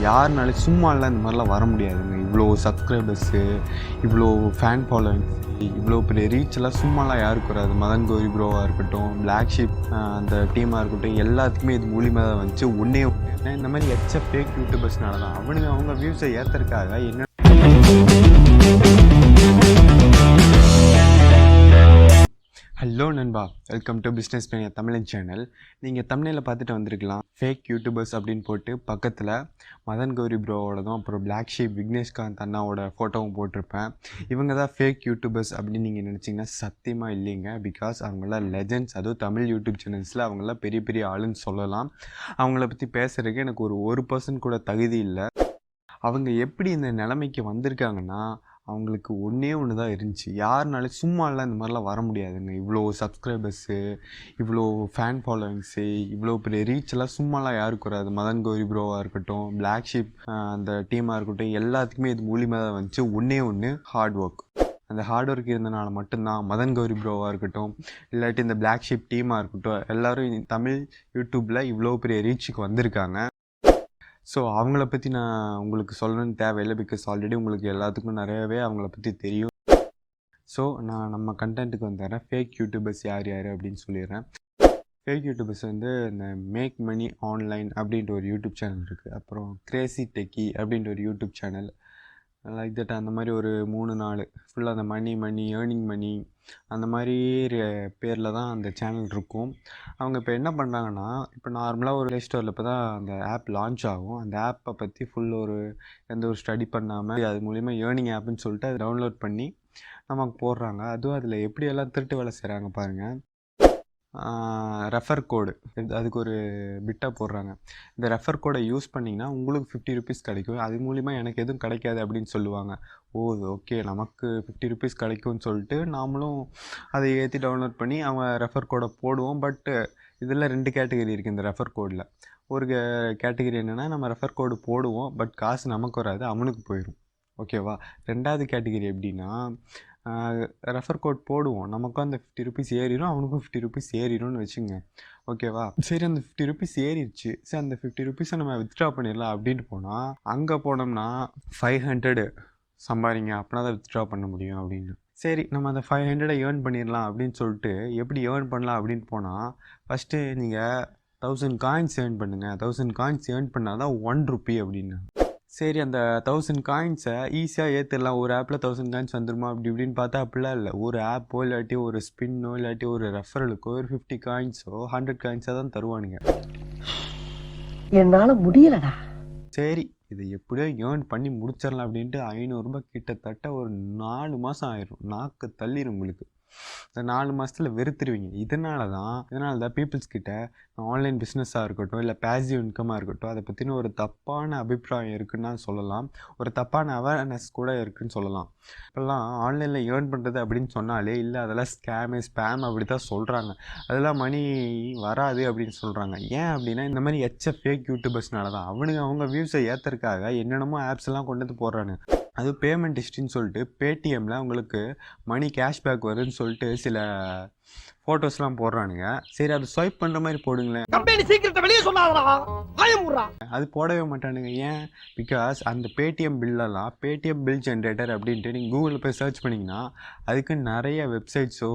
யாருனாலும் சும்மாலாம் இந்த மாதிரிலாம் வர முடியாதுங்க. இவ்வளோ சப்ஸ்கிரைபர்ஸு, இவ்வளோ ஃபேன் ஃபாலோவிங்ஸ், இவ்வளோ பெரிய ரீச்செல்லாம் சும்மாலாம் யாருக்கு வராது. மதன் கௌரி ப்ரோவாக இருக்கட்டும், பிளாக்ஷீப் அந்த டீமாக இருக்கட்டும், எல்லாத்துக்குமே இது மூலியமாக தான் வந்துச்சு. ஒன்றே இந்த மாதிரி ஃபேக் யூடியூபர்ஸ்னால தான் அவங்க வியூஸை ஏற்றுறதுக்காக என்ன. ஹலோ நண்பா, வெல்கம் டு பிஸ்னஸ் மேனியா தமிழன் சேனல். நீங்கள் தமிழில் பார்த்துட்டு வந்திருக்கலாம். ஃபேக் யூடியூபர்ஸ் அப்படின்னு போட்டு பக்கத்தில் மதன் கௌரி ப்ரோவோடதும் அப்புறம் பிளாக்ஷீப் விக்னேஷ்காந்த் அண்ணாவோட ஃபோட்டோவும் போட்டிருப்பேன். இவங்க தான் ஃபேக் யூடியூபர்ஸ் அப்படின்னு நீங்கள் நினச்சிங்கன்னா சத்தியமாக இல்லைங்க. பிகாஸ் அவங்களாம் லெஜெண்ட்ஸ், அதுவும் தமிழ் யூடியூப் சேனல்ஸில் அவங்களாம் பெரிய பெரிய ஆளுன்னு சொல்லலாம். அவங்கள பற்றி பேசுகிறதுக்கு எனக்கு ஒரு பர்சன்ட் கூட தகுதி இல்லை. அவங்க எப்படி இந்த நிலைமைக்கு வந்திருக்காங்கன்னா, அவங்களுக்கு ஒன்று தான் இருந்துச்சு. யாருனாலும் சும்மாலாம் இந்த மாதிரிலாம் வர முடியாதுங்க. இவ்வளோ சப்ஸ்கிரைபர்ஸு, இவ்வளோ ஃபேன் ஃபாலோவிங்ஸு, இவ்வளோ பெரிய ரீச்செல்லாம் சும்மாலாம் யாருக்கு வராது. மதன் கௌரி ப்ரோவாக இருக்கட்டும், பிளாக்ஷீப் அந்த டீமாக இருக்கட்டும், எல்லாத்துக்குமே இது மூலியமாக தான் வந்துச்சு. ஒன்று ஹார்ட் ஒர்க். அந்த ஹார்ட் ஒர்க் இருந்தனால மட்டும்தான் மதன் கௌரி ப்ரோவாக இருக்கட்டும், இல்லாட்டி இந்த பிளாக்ஷீப் டீமாக இருக்கட்டும், எல்லோரும் தமிழ் யூடியூப்பில் இவ்வளோ பெரிய ரீச்சுக்கு வந்திருக்காங்க. ஸோ அவங்கள பற்றி நான் உங்களுக்கு சொல்லணும்னு தேவையில்லை. பிகாஸ் ஆல்ரெடி உங்களுக்கு எல்லாத்துக்கும் நிறையவே அவங்கள பற்றி தெரியும். ஸோ நான் நம்ம கண்டென்ட்டுக்கு வந்துடுறேன். ஃபேக் யூடியூபர்ஸ் யார் அப்படின்னு சொல்லிடுறேன். ஃபேக் யூடியூபர்ஸ் இந்த மேக் மணி ஆன்லைன் அப்படின்ற ஒரு யூடியூப் சேனல் இருக்குது. அப்புறம் கிரேசி டெக்கி அப்படின்ற ஒரு யூடியூப் சேனல், லைக் தட். அந்த மாதிரி ஒரு 3-4 ஃபுல்லாக அந்த மணி ஏர்னிங் மணி அந்த மாதிரி பேரில் தான் அந்த சேனல் இருக்கும். அவங்க இப்போ என்ன பண்ணுறாங்கன்னா, இப்போ நார்மலாக ஒரு ப்ளே ஸ்டோரில் இப்போ தான் அந்த ஆப் லான்ச் ஆகும். அந்த ஆப்பை பற்றி எந்த ஒரு ஸ்டடி பண்ணாமல் அது மூலிமா ஏர்னிங் ஆப்புன்னு சொல்லிட்டு அதை டவுன்லோட் பண்ணி நமக்கு போடுறாங்க. அதுவும் அதில் எப்படியெல்லாம் திருட்டு வேலை செய்கிறாங்க பாருங்கள். ரெஃபர் கோடு அதுக்கு ஒரு பிட்டாக போடுறாங்க. இந்த ரெஃபர் கோடை யூஸ் பண்ணிங்கன்னா உங்களுக்கு 50 ருபீஸ் கிடைக்கும். அது மூலிமா எனக்கு எதுவும் கிடைக்காது அப்படின்னு சொல்லுவாங்க. ஓகே, நமக்கு 50 ருபீஸ் கிடைக்கும்னு சொல்லிட்டு நாமளும் அதை ஏற்றி டவுன்லோட் பண்ணி அவங்க ரெஃபர் கோடை போடுவோம். பட்டு இதில் 2 கேட்டகரி இருக்குது இந்த ரெஃபர் கோடில். ஒரு கேட்டகரி என்னென்னா, நம்ம ரெஃபர் கோடு போடுவோம், பட் காசு நமக்கு வராது, அவனுக்கு போயிடும். ஓகேவா? 2வது கேட்டகரி எப்படின்னா, ரெஃபர் கோட் போடுவோம், நமக்கும் அந்த 50 ருபீஸ் ஏறிடும், அவனுக்கும் 50 ருபீஸ் ஏறிடும்னு வச்சுங்க. ஓகேவா? சரி, அந்த 50 ருபீஸ் ஏறிடுச்சு. சரி, அந்த 50 ருபீஸை நம்ம வித்ட்ரா பண்ணிடலாம் அப்படின்ட்டு போனால், அங்கே போனோம்னா 500 சம்பாதிங்க, அப்படின்னா தான் வித்ட்ரா பண்ண முடியும் அப்படின்னு. சரி, நம்ம அந்த 500 ஏர்ன் பண்ணிடலாம் அப்படின்னு சொல்லிட்டு எப்படி ஏர்ன் பண்ணலாம் அப்படின்னு போனால், ஃபஸ்ட்டு நீங்கள் 1000 காயின்ஸ் ஏர்ன் பண்ணுங்கள். 1000 காயின்ஸ் ஏர்ன் பண்ணால் தான் 1 ருபி அப்படின்னு. சரி, அந்த 1000 காயின்ஸை ஈஸியாக ஏற்றிடலாம். ஒரு ஆப்பில் 1000 காயின்ஸ் வந்துடுமா அப்படி இப்படின்னு பார்த்தா அப்படிலாம் இல்லை. ஒரு ஆப்போ இல்லாட்டி ஒரு ஸ்பின்னோ இல்லாட்டி ஒரு ரெஃபரலுக்கோ ஒரு 50 காயின்ஸோ 100 காயின்ஸாக தான் தருவானுங்க. என்னால் முடியலடா. சரி, இதை எப்படியோ ஏர்ன் பண்ணி முடிச்சிடலாம் அப்படின்ட்டு 500 ரூபாய் கிட்டத்தட்ட ஒரு 4 மாதம் ஆயிடும். நாக்கு தள்ளிடும் உங்களுக்கு. இந்த 4 மாதத்தில் வெறுத்துருவீங்க. இதனால தான் பீப்புள்ஸ் கிட்ட ஆன்லைன் பிஸ்னஸாக இருக்கட்டும், இல்லை பேசிவ் இன்கமாக இருக்கட்டும், அதை பற்றின ஒரு தப்பான அபிப்பிராயம் இருக்குன்னு சொல்லலாம். ஒரு தப்பான அவேர்னஸ் கூட இருக்குதுன்னு சொல்லலாம். இப்போல்லாம் ஆன்லைனில் ஏர்ன் பண்ணுறது அப்படின்னு சொன்னாலே, இல்லை அதெல்லாம் ஸ்பேம் அப்படி தான் சொல்கிறாங்க. அதெல்லாம் மணி வராது அப்படின்னு சொல்கிறாங்க. ஏன் அப்படின்னா, இந்த மாதிரி ஃபேக் யூடியூபர்ஸ்னால தான். அவங்க வியூஸை ஏற்றுறதுக்காக என்னென்னமோ ஆப்ஸ் எல்லாம் கொண்டு வந்து போடுறாங்க. அது பேமெண்ட் ஹிஸ்ட்ரின்னு சொல்லிட்டு பேடிஎம்மில் உங்களுக்கு மணி கேஷ்பேக் வருதுன்னு சொல்லிட்டு சில ஃபோட்டோஸ்லாம் போடுறானுங்க. சரி, அது ஸ்வைப் பண்ணுற மாதிரி போடுங்களேன். அது போடவே மாட்டானுங்க. ஏன்? பிகாஸ் அந்த பேடிஎம் பில்லெல்லாம் பேடிஎம் பில் ஜென்ரேட்டர் அப்படின்ட்டு நீங்கள் கூகுளில் போய் சர்ச் பண்ணிங்கன்னா அதுக்கு நிறைய வெப்சைட்ஸோ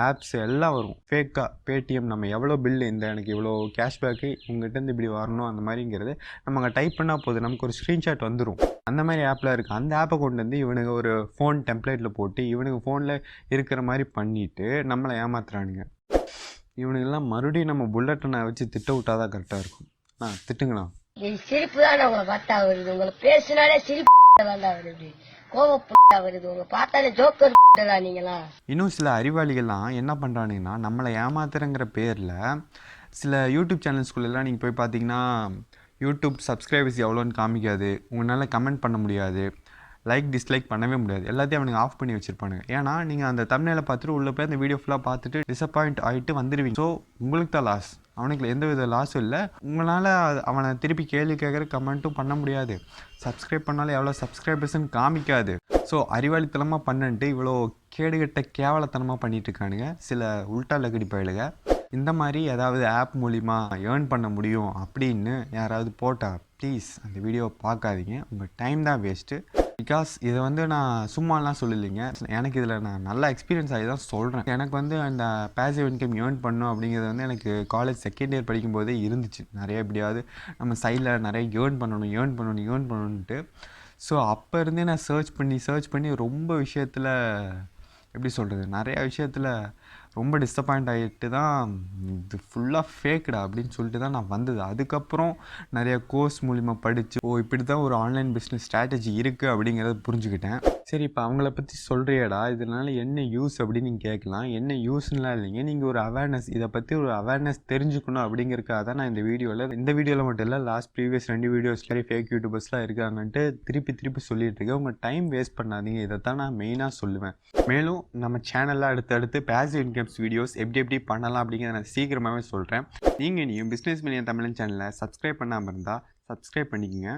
ஆப்ஸ் எல்லாம் வரும். ஃபேக்காக பேடிஎம் நம்ம எவ்வளோ பில்லு, எனக்கு இவ்வளோ கேஷ்பேக்கு உங்கள்கிட்ட இப்படி வரணும் அந்த மாதிரிங்கிறது நம்ம அங்கே டைப் பண்ணால் போதும், நமக்கு ஒரு ஸ்க்ரீன்ஷாட் வந்துடும். அந்த மாதிரி ஆப்பில் இருக்குது. அந்த ஆப்பை கொண்டு வந்து இவனுங்க ஒரு ஃபோன் டெம்ப்ளேட்டில் போட்டு இவனுக்கு ஃபோனில் இருக்கிற மாதிரி பண்ணிவிட்டு நம்மளை ஏமாத்துறானுங்க. இவனுங்கெல்லாம் மறுபடியும் நம்ம புல்லட்டனை வச்சு திட்ட விட்டால் தான் கரெக்டாக இருக்கும். திட்டுங்கண்ணா. சிரிப்பு தான் உங்களை பார்த்தா வருது. உங்களை பேசினாலே சிரிப்பு வருது, கோவப்பட்டா வருது. உங்களை பார்த்தாலே ஜோக்கர் நீங்களா. இன்னும் சில அறிவாளிகள்லாம் என்ன பண்ணுறானுங்கன்னா, நம்மளை ஏமாத்துறங்கிற பேரில் சில யூடியூப் சேனல்ஸ்குள்ளெல்லாம் நீங்கள் போய் பார்த்தீங்கன்னா, யூடியூப் சப்ஸ்கிரைபர்ஸ் எவ்வளோன்னு காமிக்காது, உங்களால் கமெண்ட் பண்ண முடியாது, லைக் டிஸ்லைக் பண்ணவே முடியாது. எல்லாத்தையும் அவனுங்க ஆஃப் பண்ணி வச்சுருப்பானுங்க. ஏன்னா நீங்கள் அந்த தம்ப்நெயிலை பார்த்துட்டு உள்ளே போய் அந்த வீடியோ ஃபுல்லாக பார்த்துட்டு டிசப்பாயிண்ட் ஆகிட்டு வந்துடுவீங்க. ஸோ உங்களுக்கு தான் லாஸ், அவனுக்கு எந்த வித லாஸும் இல்லை. உங்களால் அவனை திருப்பி கேள்வி கேட்குற கமெண்ட்டும் பண்ண முடியாது. சப்ஸ்கிரைப் பண்ணாலும் எவ்வளோ சப்ஸ்கிரைபர்ஸ்ன்னு காமிக்காது. ஸோ அறிவாளித்தனமாக பண்ணிட்டு இவ்வளோ கேடுகட்ட கேவலத்தனமாக பண்ணிட்டு இருக்கானுங்க சில உல்ட்டா லகடி பயலுங்க. இந்த மாதிரி ஏதாவது ஆப் மூலிமா ஏர்ன் பண்ண முடியும் அப்படின்னு யாராவது போட்டால் ப்ளீஸ் அந்த வீடியோவை பார்க்காதீங்க, உங்கள் டைம் தான் வேஸ்ட்டு. பிகாஸ் இதை வந்து நான் சும்மாலாம் சொல்லலைங்க, எனக்கு இதில் நான் நல்லா எக்ஸ்பீரியன்ஸ் ஆகி தான் சொல்கிறேன். எனக்கு வந்து அந்த பேசிவ் இன்கம் ஏர்ன் பண்ணணும் அப்படிங்கிறது வந்து எனக்கு காலேஜ் செகண்ட் இயர் படிக்கும்போதே இருந்துச்சு. நிறைய எப்படியாவது நம்ம சைடில் நிறைய ஏர்ன் பண்ணணுன்ட்டு. ஸோ அப்போ இருந்தே நான் சர்ச் பண்ணி ரொம்ப விஷயத்தில் எப்படி சொல்கிறது, நிறையா விஷயத்தில் ரொம்ப டிசப்பாயிண்ட் ஆகிட்டு தான் இது ஃபுல்லாக ஃபேக்குடா அப்படின்னு சொல்லிட்டு தான் நான் வந்தது. அதுக்கப்புறம் நிறைய கோர்ஸ் மூலிமா படித்து இப்படி தான் ஒரு ஆன்லைன் பிஸ்னஸ் ஸ்ட்ராட்டஜி இருக்குது அப்படிங்கிறத புரிஞ்சுக்கிட்டேன். சரி, இப்போ அவங்கள பற்றி சொல்கிறியாடா, இதனால் என்ன யூஸ் அப்படின்னு நீங்கள் கேட்கலாம். என்ன யூஸ்லாம் இல்லைங்க, நீங்கள் ஒரு அவேர்னஸ், இதை பற்றி ஒரு அவேர்னஸ் தெரிஞ்சுக்கணும் அப்படிங்கிறதுக்காக தான் நான் இந்த வீடியோவில் மட்டும் இல்லை, லாஸ்ட் ப்ரீவியஸ் 2 வீடியோஸ் மாதிரி ஃபேக் யூடியூபர்ஸ்லாம் இருக்காங்கன்ட்டு திருப்பி சொல்லிட்டு இருக்கேன். உங்கள் டைம் வேஸ்ட் பண்ணாதீங்க, இதை தான் நான் மெயினாக சொல்லுவேன். மேலும் நம்ம சேனலில் அடுத்தடுத்து பேசிவ் இன்கம்ஸ் வீடியோஸ் எப்படி பண்ணலாம் அப்படிங்கிறத நான் சீக்கிரமாகவே சொல்கிறேன். நீங்கள் பிஸ்னஸ் மேனியா தமிழ் சேனலை சப்ஸ்கிரைப் பண்ணாமல் இருந்தால் சப்ஸ்கிரைப் பண்ணிக்கோங்க.